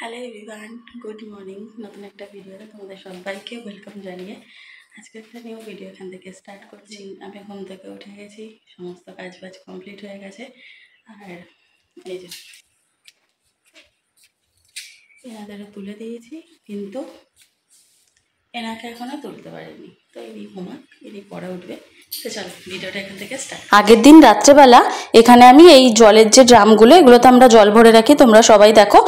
Hello everyone, good morning. নতুন একটা ভিডিওতে তোমাদের সবাইকে ওয়েলকাম জানিয়ে আজকে একটা নিউ ভিডিও এখান থেকে স্টার্ট করছি। আমি ঘুম থেকে উঠে গেছি, সমস্ত কাজ বাজ কমপ্লিট হয়ে গেছে। আর এই যে এনাদেরও তুলে দিয়েছি, কিন্তু এনাকে এখনও তুলতে পারিনি। তো এই ঘুমাক, এরই পরে উঠবে। তো চলো ভিডিওটা এখান থেকে স্টার্ট। আগের দিন রাত্রেবেলা এখানে আমি এই জলের যে ড্রামগুলো, এগুলোতে আমরা জল ভরে রাখি, তোমরা সবাই দেখো।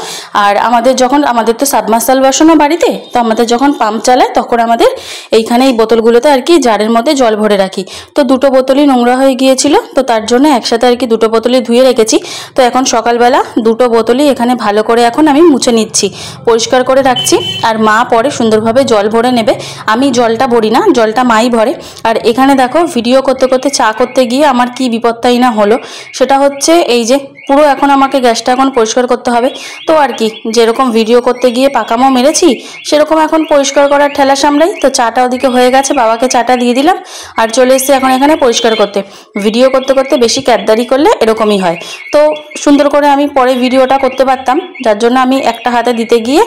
আর আমাদের তো সাবমার্সাল বসানো বাড়িতে, তো আমাদের যখন পাম্প চালায় তখন আমাদের এইখানে এই বোতলগুলোতে আর কি জারের মধ্যে জল ভরে রাখি। তো দুটো বোতলই নোংরা হয়ে গিয়েছিল, তো তার জন্য একসাথে আর কি দুটো বোতলই ধুয়ে রেখেছি। তো এখন সকালবেলা দুটো বোতলই এখানে ভালো করে এখন আমি মুছে নিচ্ছি, পরিষ্কার করে রাখছি। আর মা পরে সুন্দরভাবে জল ভরে নেবে, আমি জলটা ভরি না, জলটা মাই ভরে। আর এখানে দেখো ভিডিও করতে করতে চা করতে গিয়ে আমার কি বিপত্তাই না হলো। সেটা হচ্ছে এই যে পুরো এখন আমাকে গ্যাসটা এখন পরিষ্কার করতে হবে। তো আর কি, যেরকম ভিডিও করতে গিয়ে পাকামো মেরেছি, সেরকম এখন পরিষ্কার করার ঠেলা সামলাই। তো চাটা ওদিকে হয়ে গেছে, বাবাকে চাটা দিয়ে দিলাম আর চলে এসেছি এখন এখানে পরিষ্কার করতে। ভিডিও করতে করতে বেশি ক্যাদদারি করলে এরকমই হয়। তো সুন্দর করে আমি পরে ভিডিওটা করতে পারতাম, যার জন্য আমি একটা হাতে দিতে গিয়ে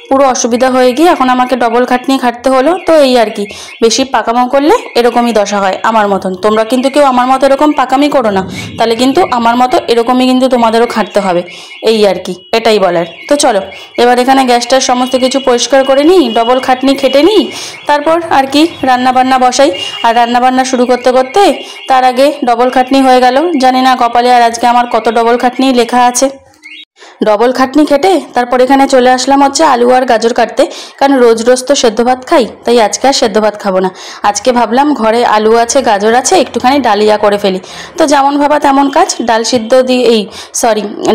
পুরো অসুবিধা হয়ে গিয়ে এখন আমাকে ডবল খাটনি খাটতে হলো। তো এই আর কি, বেশি পাকামো করলে এরকমই দশা হয় আমার মতন। তোমরা কিন্তু কেউ আমার মতো এরকম পাকামি করো না, তাহলে কিন্তু আমার মতো এরকমই কিন্তু তোমাদেরও খাটতে হবে। এই আর কি, এটাই বলার। তো চলো এবার এখানে গ্যাসটার সমস্ত কিছু পরিষ্কার করে নিই, ডবল খাটনি খেটে নিই, তারপর আর কি রান্নাবান্না বসাই। আর রান্নাবান্না শুরু করতে করতে তার আগে ডবল খাটনি হয়ে গেল। জানি না কপালে আর আজকে আমার কত ডবল খাটনি লেখা আছে। ডবল খাটনি খেটে তারপর এখানে চলে আসলাম হচ্ছে আলু আর গাজর কাটতে। কারণ রোজ রোজ তো সেদ্ধ ভাত খাই, তাই আজকে আর সেদ্ধ ভাত খাবো না। আজকে ভাবলাম ঘরে আলু আছে, গাজর আছে, একটুখানি ডালিয়া করে ফেলি। তো যেমন ভাবা তেমন কাজ,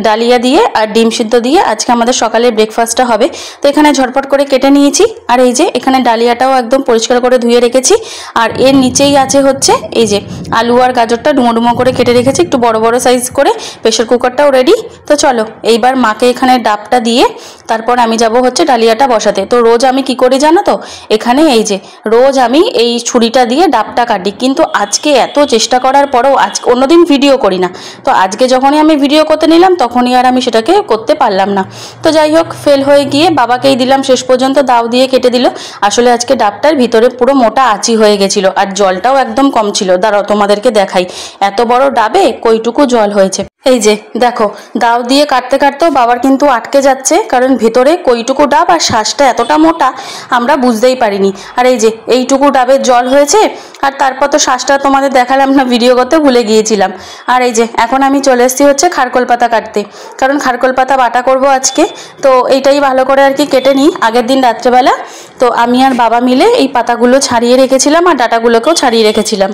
ডালিয়া দিয়ে আর ডিম সিদ্ধ দিয়ে আজকে আমাদের সকালে ব্রেকফাস্টটা হবে। তো এখানে ঝটপট করে কেটে নিয়েছি। আর এই যে এখানে ডালিয়াটাও একদম পরিষ্কার করে ধুয়ে রেখেছি। আর এর নিচেই আছে হচ্ছে এই যে আলু আর গাজরটা ডুমো ডুমো করে কেটে রেখেছি, একটু বড় বড় সাইজ করে। প্রেশার কুকারটাও রেডি। তো চলো এইবার মাকে এখানে ডাবটা দিয়ে তারপর আমি যাব হচ্ছে ডালিয়াটা বসাতে। তো রোজ আমি কি করি জানো তো, এখানে এই যে রোজ আমি এই ছুরিটা দিয়ে ডাবটা কাটি, কিন্তু আজকে এত চেষ্টা করার পরেও আজকে অন্যদিন ভিডিও করি না, তো আজকে যখনই আমি ভিডিও করতে নিলাম তখনই আর আমি সেটাকে করতে পারলাম না। তো যাই হোক, ফেল হয়ে গিয়ে বাবাকেই দিলাম, শেষ পর্যন্ত দাও দিয়ে কেটে দিল। আসলে আজকে ডাবটার ভিতরে পুরো মোটা আঁচি হয়ে গেছিল, আর জলটাও একদম কম ছিল। দাঁড়াও তোমাদেরকে দেখাই, এত বড় ডাবে কইটুকু জল হয়েছে। এই যে দেখো, দাও দিয়ে কাটতে কাটতেও বাবার কিন্তু আটকে যাচ্ছে, কারণ ভেতরে কইটুকু ডাব আর শ্বাসটা এতটা মোটা আমরা বুঝতেই পারিনি। আর এই যে এইটুকু ডাবের জল হয়েছে। আর তারপর তো শ্বাসটা তোমাদের দেখালাম না, ভিডিও করতে ভুলে গিয়েছিলাম। আর এই যে এখন আমি চলে এসেছি হচ্ছে খারকোল পাতা কাটতে, কারণ খারকোল পাতা বাটা করব আজকে। তো এইটাই ভালো করে আর কি কেটে নিই। আগের দিন রাত্রেবেলা তো আমি আর বাবা মিলে এই পাতাগুলো ছাড়িয়ে রেখেছিলাম আর ডাটাগুলোকেও ছাড়িয়ে রেখেছিলাম।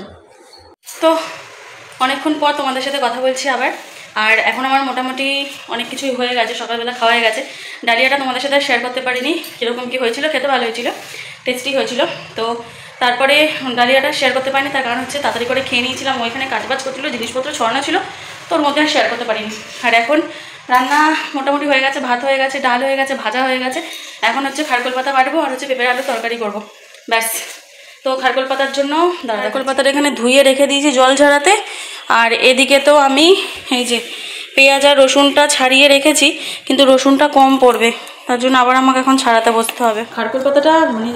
তো অনেকক্ষণ পর তোমাদের সাথে কথা বলছি আবার। আর এখন আমার মোটামুটি অনেক কিছুই হয়ে গেছে, সকালবেলা খাওয়া হয়ে গেছে। ডালিয়াটা তোমাদের সাথে শেয়ার করতে পারিনি, কীরকম কী হয়েছিল, খেতে ভালো হয়েছিল, টেস্টি হয়েছিল। তো তারপরে ডালিয়াটা শেয়ার করতে পারিনি, তার কারণ হচ্ছে তাড়াতাড়ি করে খেয়ে নিয়েছিলাম, ওইখানে কাজবাজ করছিল, জিনিসপত্র ছড়ানো ছিল, তো ওর মধ্যে আর শেয়ার করতে পারিনি। আর এখন রান্না মোটামুটি হয়ে গেছে, ভাত হয়ে গেছে, ডাল হয়ে গেছে, ভাজা হয়ে গেছে। এখন হচ্ছে খারকোল পাতা বাটবো আর হচ্ছে পেঁপের আলু তরকারি করবো, ব্যাস। তো খারকোল পাতার জন্য খারকোল পাতাটা এখানে ধুয়ে রেখে দিয়েছি জল ঝরাতে। আর এদিকে তো আমি এই যে পেঁয়াজ আর রসুনটা ছাড়িয়ে রেখেছি, কিন্তু রসুনটা কম পড়বে, তার জন্য আবার আমাকে এখন ছাড়াতে বসতে হবে। খারকোল পাতাটা মানে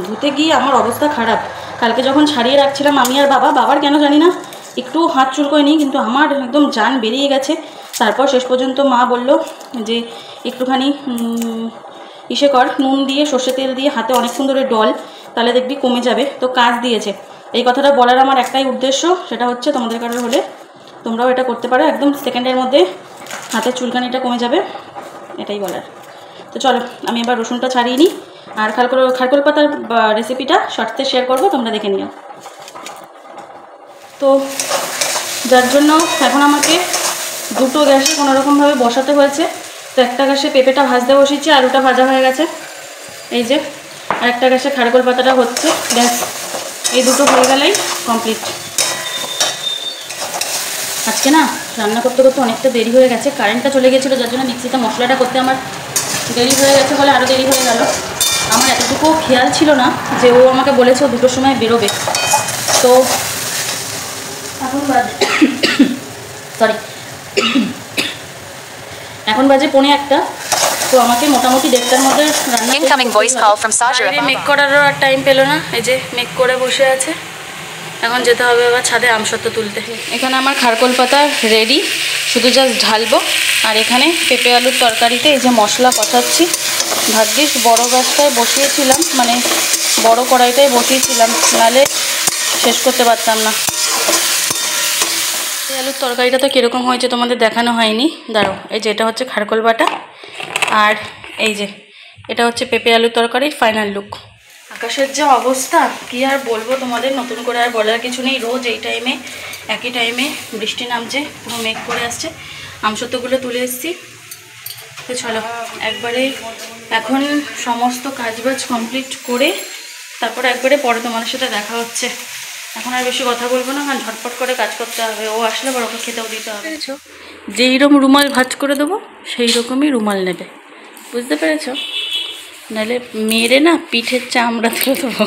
ধুতে গিয়ে আমার অবস্থা খারাপ। কালকে যখন ছাড়িয়ে রাখছিলাম আমি আর বাবার কেন জানি না একটু হাত চুলকোয়নি, কিন্তু আমার একদম জান বেরিয়ে গেছে। তারপর শেষ পর্যন্ত মা বলল যে একটুখানি ইসে কর, নুন দিয়ে সর্ষে তেল দিয়ে হাতে অনেকক্ষণ ধরে ডল, তাহলে দেখবি কমে যাবে। তো কাজ দিয়েছে। এই কথাটা বলার আমার একটাই উদ্দেশ্য, সেটা হচ্ছে তোমাদের কারোর হলে তোমরাও এটা করতে পারো, একদম সেকেন্ডের মধ্যে হাতের চুলকানিটা কমে যাবে, এটাই বলার। তো চলো আমি এবার রসুনটা ছাড়িয়ে নিই, আর খারকোল পাতার রেসিপিটা শর্টসে শেয়ার করবো, তোমরা দেখে নিও। তো যার জন্য এখন আমাকে দুটো গ্যাসে কোনোরকমভাবে বসাতে হয়েছে। তো একটা গ্যাসে পেঁপেটা ভাজতে বসিয়েছি, আলুটা ভাজা হয়ে গেছে এই যে, আর একটা গ্যাসে খারকোল পাতাটা হচ্ছে, ব্যাস এই দুটো হয়ে গেলেই কমপ্লিট। আজকে না রান্না করতে করতে অনেকটা দেরি হয়ে গেছে, কারেন্টটা চলে গেছিলো, যার জন্য মিক্সিতে মশলাটা করতে আমার দেরি হয়ে গেছে বলে আরও দেরি হয়ে গেল। আমার এতটুকু খেয়াল ছিল না যে ও আমাকে বলেছে ও দুটোর সময় বেরোবে। তো এখন বাজে এখন বাজে 1:45। তো আমাকে মোটামুটি 1:30টার মধ্যে রান্না Incoming voice call from Sajara Baba. Make করারও আর টাইম পেলো না, এই যে মেক করে বসে আছে। এখন যেতে হবে আবার ছাদে আমসত্ত্ব তুলতে। এখানে আমার খারকোল পাতা রেডি, শুধু জাস্ট ঢালবো। আর এখানে পেঁপে আলুর তরকারিতে এই যে মশলা কষাচ্ছি। ভাগ্যিস বড় গ্যাসটায় বসিয়েছিলাম, মানে বড় কড়াইটায় বসিয়েছিলাম, নাহলে শেষ করতে পারতাম না। পেঁপে আলুর তরকারিটা তো কীরকম হয়েছে তোমাদের দেখানো হয়নি, দাঁড়াও। এই যে এটা হচ্ছে খারকোল বাটা, আর এই যে এটা হচ্ছে পেঁপে আলুর তরকারির ফাইনাল লুক। আকাশের যে অবস্থা কি আর বলবো তোমাদের, নতুন করে আর বলার কিছু নেই। রোজ এই টাইমে একই টাইমে বৃষ্টি নামছে, পুরো মেঘ করে আসছে। আমসত্ত্বগুলো তুলে এসেছি। তো চলো একবারে এখন সমস্ত কাজবাজ কমপ্লিট করে তারপর একবারে পরে তোমাদের সাথে দেখা হচ্ছে। এখন আর বেশি কথা বলবো না, কারণ ঝটপট করে কাজ করতে হবে। ও আসলে বড় ওকে খেতেও দিতে হবে। যেইরকম রুমাল ভাঁজ করে দেবো সেই রকমই রুমাল নেবে, বুঝতে পেরেছো? নাহলে মেরে না পিঠের চামড়া তুলে দেবো,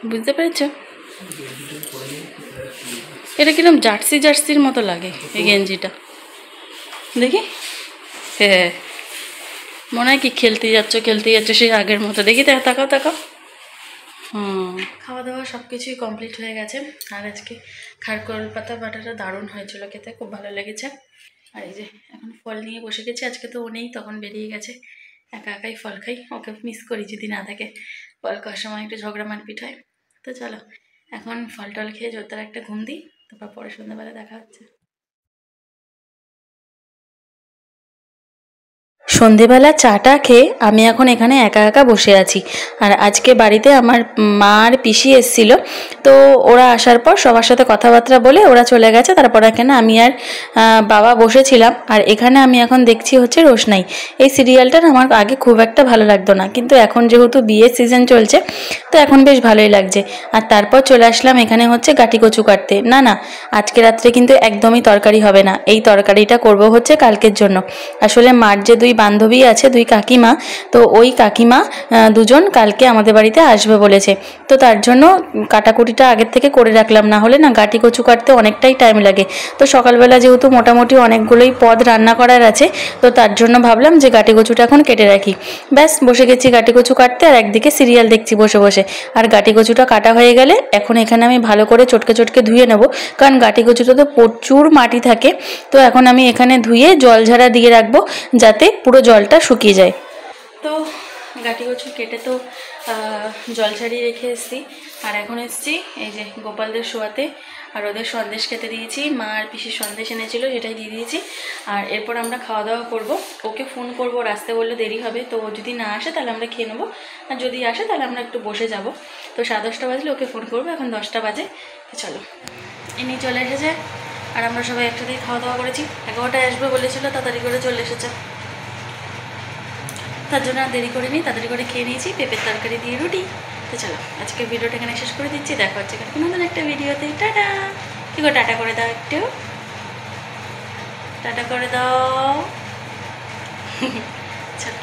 বুঝতে পেরেছো? এটা কিরকম জার্সির মতো লাগে এই গেঞ্জিটা, দেখি। হ্যাঁ, মনে হয় কি খেলতে যাচ্ছ সেই আগের মতো। দেখি তাকাও। খাওয়া দাওয়া সব কিছুই কমপ্লিট হয়ে গেছে। আর আজকে খারকোল পাতা বাটাটা দারুণ হয়েছিল খেতে, খুব ভালো লেগেছে। আর এই যে এখন ফল নিয়ে বসে গেছি। আজকে তো ও নেই, তখন বেরিয়ে গেছে, একা একাই ফল খাই। ওকে মিস করি যদি না থাকে। ফল খাওয়ার সময় একটু ঝগড়া মারপিট হয়। তো চলো এখন ফল টল খেয়ে জোরদার একটা ঘুম দিই, তারপর পরে সন্ধ্যাবেলা দেখা হচ্ছে। সন্ধেবেলা চাটা খেয়ে আমি এখন এখানে একা একা বসে আছি। আর আজকে বাড়িতে আমার মা আর পিসি এসেছিল, তো ওরা আসার পর সবার সাথে কথাবার্তা বলে ওরা চলে গেছে। তারপর এখানে আমি আর বাবা বসেছিলাম। আর এখানে আমি এখন দেখছি হচ্ছে রোশনাই। এই সিরিয়ালটার আমার আগে খুব একটা ভালো লাগতো না, কিন্তু এখন যেহেতু বিয়ের সিজন চলছে তো এখন বেশ ভালোই লাগছে। আর তারপর চলে আসলাম এখানে হচ্ছে গাটি কচু কাটতে। না আজকে রাত্রে কিন্তু একদমই তরকারি হবে না, এই তরকারিটা করব হচ্ছে কালকের জন্য। আসলে মার যে দুই বান্ধবী আছে, দুই কাকিমা, তো ওই কাকিমা দুজন কালকে আমাদের বাড়িতে আসবে বলেছে। তো তার জন্য কাটাকুটিটা আগের থেকে করে রাখলাম, না হলে না গাটি কচু কাটতে অনেকটাই টাইম লাগে। তো সকালবেলা যেহেতু মোটামুটি অনেকগুলোই পদ রান্না করার আছে, তো তার জন্য ভাবলাম যে গাটি কচুটা এখন কেটে রাখি। ব্যাস বসে গেছি গাটি কচু কাটতে, আর একদিকে সিরিয়াল দেখছি বসে বসে। আর গাটি কচুটা কাটা হয়ে গেলে এখন এখানে আমি ভালো করে চটকে ধুয়ে নেব, কারণ গাটি কচুটা তো প্রচুর মাটি থাকে। তো এখন আমি এখানে ধুয়ে জল ঝাড়া দিয়ে রাখবো, যাতে পুরো জলটা শুকিয়ে যায়। তো গাটি কচু কেটে তো জল ছাড়িয়ে রেখে এসেছি। আর এখন এসেছি এই যে গোপালদের শোয়াতে, আর ওদের সন্দেশ খেতে দিয়েছি। মা আর পিসির সন্দেশ এনেছিল, সেটাই দিয়ে দিয়েছি। আর এরপর আমরা খাওয়া দাওয়া করব। ওকে ফোন করবো, আসতে বললে দেরি হবে, তো ও যদি না আসে তাহলে আমরা খেয়ে নেবো, আর যদি আসে তাহলে আমরা একটু বসে যাব। তো 10:30 বাজলে ওকে ফোন করবো, এখন 10টা বাজে। তো চলো এমনি চলে এসেছে, আর আমরা সবাই একসাথেই খাওয়া দাওয়া করেছি। 11টায় আসবে বলেছিল, তাড়াতাড়ি করে চলে এসেছে, তার জন্য আর দেরি করিনি, তাড়াতাড়ি করে খেয়ে নিয়েছি পেঁপের তরকারি দিয়ে রুটি। তো চলো আজকে ভিডিওটা এখানে শেষ করে দিচ্ছি, দেখা হচ্ছে নতুন একটা ভিডিওতে। টাটা। কি গো, টাটা করে দাও, একটু টাটা করে দাও। চলো।